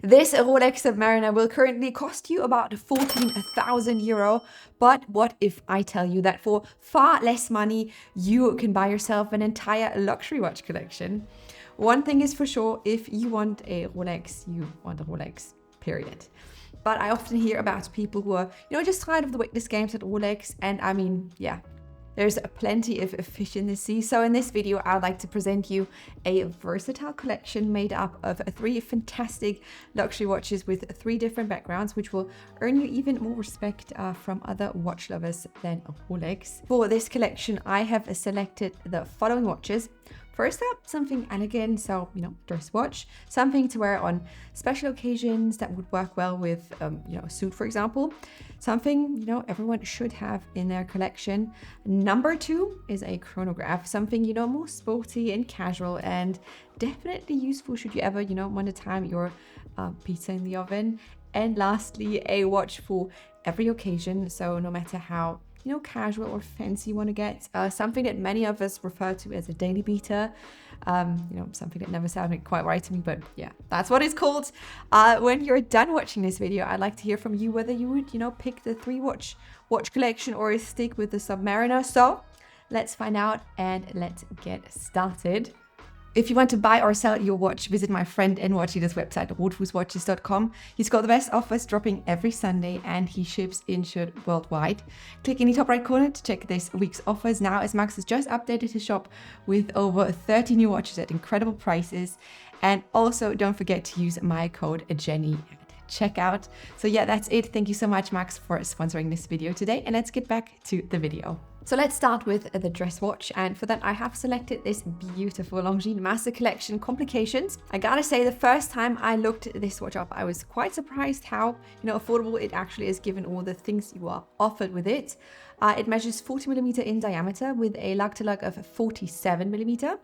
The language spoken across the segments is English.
This Rolex Submariner will currently cost you about 14,000 euro. But what if I tell you that for far less money, you can buy yourself an entire luxury watch collection? One thing is for sure, if you want a Rolex, you want a Rolex, period. But I often hear about people who are, just tired of the weightless games at Rolex. And I mean, yeah, there's plenty of fish in the sea. So in this video, I'd like to present you a versatile collection made up of 3 fantastic luxury watches with 3 different backgrounds, which will earn you even more respect from other watch lovers than Rolex. For this collection, I have selected the following watches. First up, something elegant, so, dress watch, something to wear on special occasions that would work well with, a suit, for example. Something, everyone should have in their collection. Number 2 is a chronograph, something, more sporty and casual and definitely useful should you ever, want to time your pizza in the oven. And lastly, a watch for every occasion, so no matter how casual or fancy you want to get. Something that many of us refer to as a daily beater. Something that never sounded quite right to me, but yeah, that's what it's called. When you're done watching this video, I'd like to hear from you whether you would, pick the 3 watch collection or stick with the Submariner. So let's find out and let's get started. If you want to buy or sell your watch, visit my friend and watch leader's website, rotfußwatches.com. He's got the best offers dropping every Sunday and he ships insured worldwide. Click in the top right corner to check this week's offers now, as Max has just updated his shop with over 30 new watches at incredible prices. And also don't forget to use my code Jenny at checkout. So yeah, that's it. Thank you so much, Max, for sponsoring this video today. And let's get back to the video. So let's start with the dress watch, and for that I have selected this beautiful Longines Master Collection Complications. I gotta say, the first time I looked this watch up, I was quite surprised how affordable it actually is given all the things you are offered with it. It measures 40mm in diameter with a lug-to-lug of 47mm.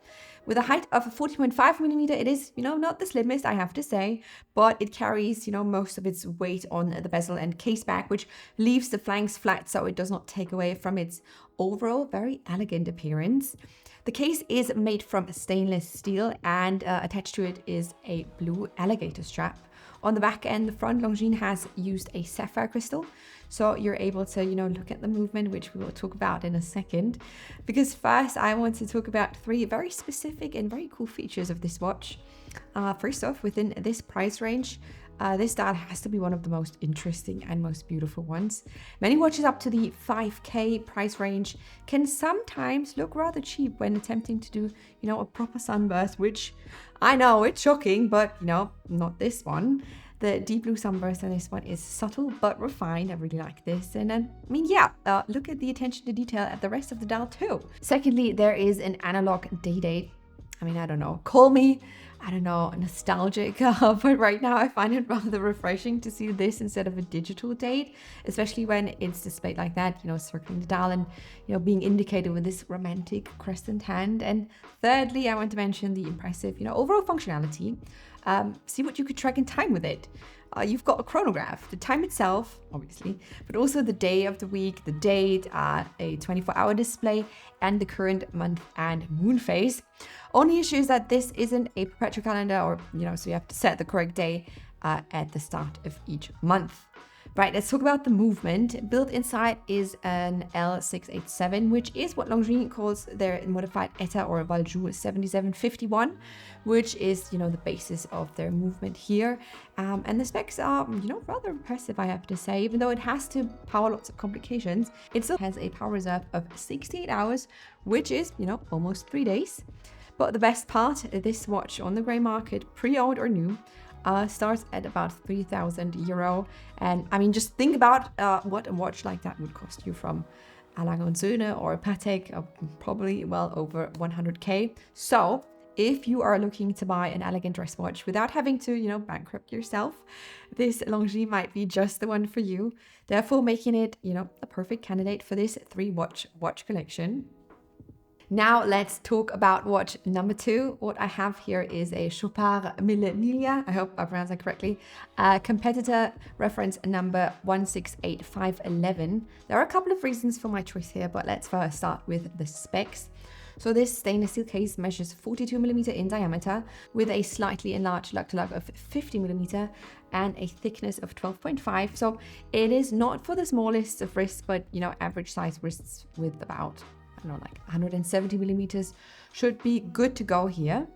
With a height of 40.5mm, it is, not the slimmest, I have to say, but it carries, most of its weight on the bezel and case back, which leaves the flanks flat so it does not take away from its overall very elegant appearance. The case is made from stainless steel and attached to it is a blue alligator strap. On the back and the front, Longines has used a sapphire crystal, so you're able to, look at the movement, which we will talk about in a second. Because first, I want to talk about 3 very specific and very cool features of this watch. First off, within this price range, this dial has to be one of the most interesting and most beautiful ones. Many watches up to the 5K price range can sometimes look rather cheap when attempting to do, a proper sunburst, which I know it's shocking, but, not this one. The deep blue sunburst on this one is subtle but refined. I really like this. And then, look at the attention to detail at the rest of the dial too. Secondly, there is an analog date. I don't know, call me, nostalgic, but right now I find it rather refreshing to see this instead of a digital date, especially when it's displayed like that, circling the dial and, being indicated with this romantic crescent hand. And thirdly, I want to mention the impressive, overall functionality. See what you could track in time with it. You've got a chronograph, the time itself, obviously, but also the day of the week, the date, a 24-hour display, and the current month and moon phase. Only issue is that this isn't a perpetual calendar, or, so you have to set the correct day at the start of each month. Right, let's talk about the movement. Built inside is an L687, which is what Longines calls their modified ETA or Valjoux 7751, which is, the basis of their movement here. And the specs are, rather impressive, I have to say. Even though it has to power lots of complications, it still has a power reserve of 68 hours, which is, almost 3 days. But the best part, this watch on the grey market, pre-owned or new, starts at about 3,000 euro. And just think about what a watch like that would cost you from a Lange & Söhne or a Patek, probably well over 100k. So if you are looking to buy an elegant dress watch without having to, bankrupt yourself, this Longines might be just the one for you. Therefore making it, a perfect candidate for this 3 watch collection. Now let's talk about watch number 2. What I have here is a Chopard Mille. I hope I pronounced that correctly. Competitor reference number 168511. There are a couple of reasons for my choice here, but let's first start with the specs. So this stainless steel case measures 42mm in diameter with a slightly enlarged lug-to-lug of 50mm and a thickness of 12.5. So it is not for the smallest of wrists, but average size wrists with about, I don't know, like 170mm should be good to go here.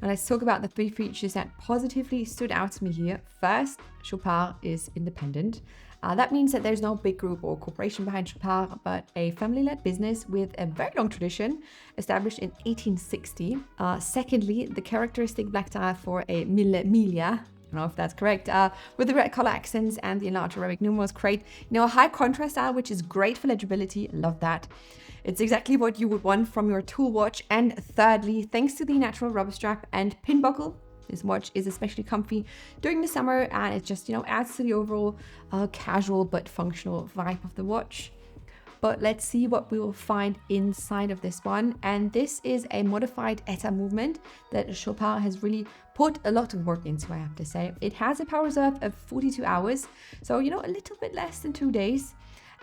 Now let's talk about the 3 features that positively stood out to me here. First, Chopard is independent. That means that there's no big group or corporation behind Chopard, but a family-led business with a very long tradition, established in 1860. Secondly, the characteristic black dial for a Miglia, I don't know if that's correct, with the red color accents and the enlarged Arabic numerals create, a high contrast style, which is great for legibility. Love that. It's exactly what you would want from your tool watch. And thirdly, thanks to the natural rubber strap and pin buckle, this watch is especially comfy during the summer, and it just, adds to the overall casual but functional vibe of the watch. But let's see what we will find inside of this one. And this is a modified ETA movement that Chopard has really put a lot of work into, I have to say. It has a power reserve of 42 hours, so, a little bit less than 2 days.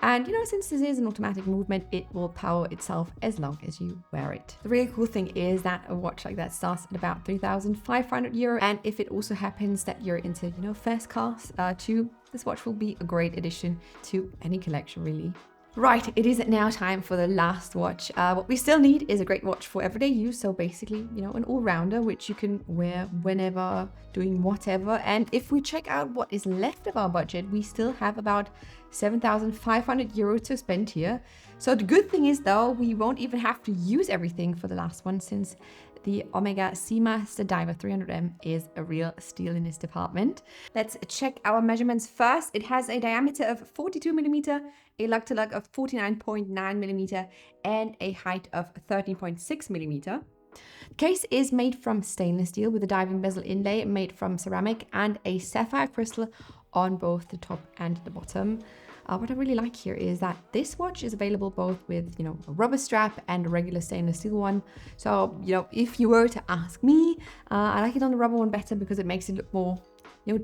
And since this is an automatic movement, it will power itself as long as you wear it. The really cool thing is that a watch like that starts at about €3,500. And if it also happens that you're into, first class too, this watch will be a great addition to any collection, really. Right, it is now time for the last watch. What we still need is a great watch for everyday use. So basically, an all-rounder, which you can wear whenever, doing whatever. And if we check out what is left of our budget, we still have about €7,500 to spend here. So the good thing is, though, we won't even have to use everything for the last one, since the Omega Seamaster Diver 300M is a real steal in this department. Let's check our measurements first. It has a diameter of 42mm, a lug-to-lug of 49.9mm, and a height of 13.6mm. The case is made from stainless steel with a diving bezel inlay made from ceramic and a sapphire crystal on both the top and the bottom. What I really like here is that this watch is available both with, a rubber strap and a regular stainless steel one. So, if you were to ask me, I like it on the rubber one better because it makes it look more,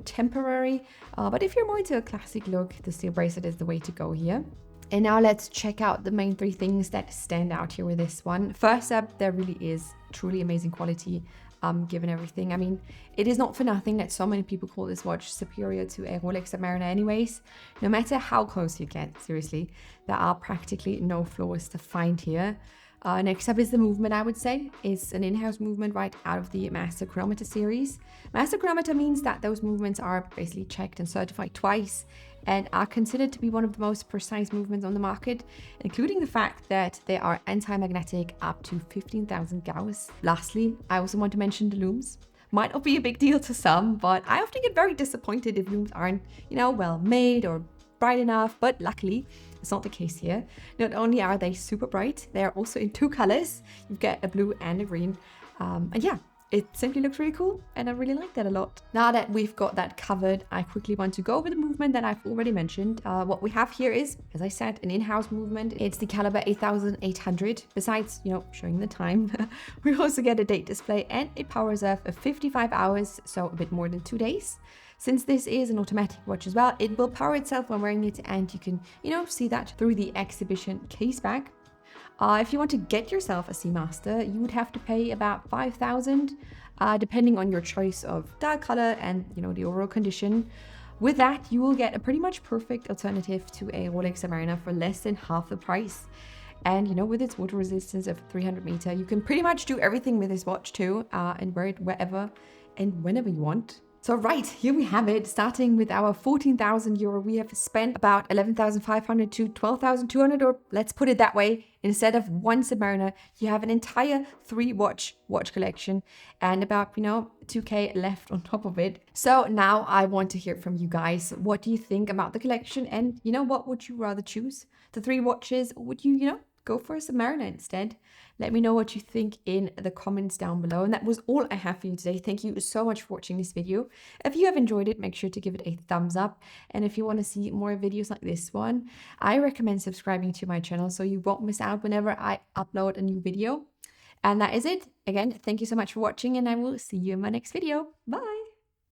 temporary. But if you're more into a classic look, the steel bracelet is the way to go here. And now let's check out the main 3 things that stand out here with this one. First up, there really is truly amazing quality. Given everything. I mean, it is not for nothing that so many people call this watch superior to a Rolex Submariner anyways. No matter how close you get, seriously, there are practically no flaws to find here. Next up is the movement, I would say. It's an in-house movement right out of the Master Chronometer series. Master Chronometer means that those movements are basically checked and certified twice and are considered to be one of the most precise movements on the market, including the fact that they are anti-magnetic up to 15,000 Gauss. Lastly, I also want to mention the looms. Might not be a big deal to some, but I often get very disappointed if looms aren't, well made or bright enough, but luckily it's not the case here. Not only are they super bright, they are also in 2 colors. You get a blue and a green. And yeah, it simply looks really cool, and I really like that a lot. Now that we've got that covered, I quickly want to go over the movement that I've already mentioned. What we have here is, as I said, an in-house movement. It's the caliber 8800. Besides, showing the time, we also get a date display and a power reserve of 55 hours, so a bit more than 2 days. Since this is an automatic watch as well, it will power itself when wearing it, and you can, see that through the exhibition case back. If you want to get yourself a Seamaster, you would have to pay about $5,000, depending on your choice of dial color and, the overall condition. With that, you will get a pretty much perfect alternative to a Rolex Submariner for less than half the price. And, with its water resistance of 300 meter, you can pretty much do everything with this watch too, and wear it wherever and whenever you want. So right, here we have it. Starting with our €14,000, we have spent about 11,500 to 12,200, or let's put it that way. Instead of one Submariner, you have an entire 3-watch collection and about, 2K left on top of it. So now I want to hear from you guys. What do you think about the collection? And, what would you rather choose? The 3 watches, or would you, go for a Submariner instead? Let me know what you think in the comments down below. And that was all I have for you today. Thank you so much for watching this video. If you have enjoyed it, make sure to give it a thumbs up. And if you want to see more videos like this one, I recommend subscribing to my channel so you won't miss out whenever I upload a new video. And that is it. Again, thank you so much for watching, and I will see you in my next video. Bye!